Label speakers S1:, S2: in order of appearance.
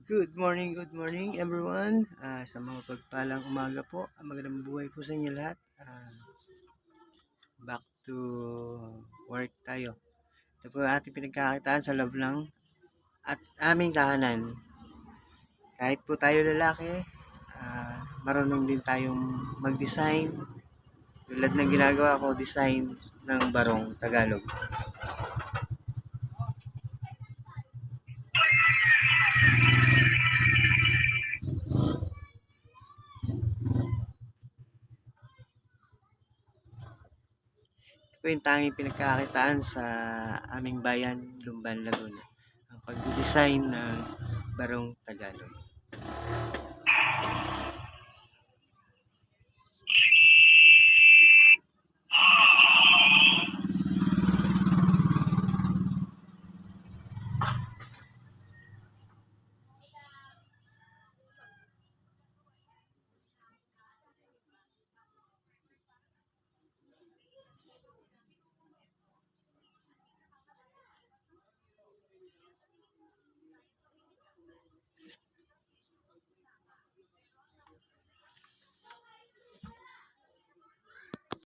S1: Good morning everyone. Sa mga pagpalang umaga po, magandang buhay po sa inyo lahat. Back to work tayo. Ito po ang ating pinagkakakitaan sa loob ng at aming kahanan. Kahit po tayo lalaki, marunong din tayong mag-design. Tulad ng ginagawa ko, design ng barong Tagalog. Ito po yung tanging pinagkakakitaan sa aming bayan, Lumban, Laguna. Ang pag-design ng barong Tagalog.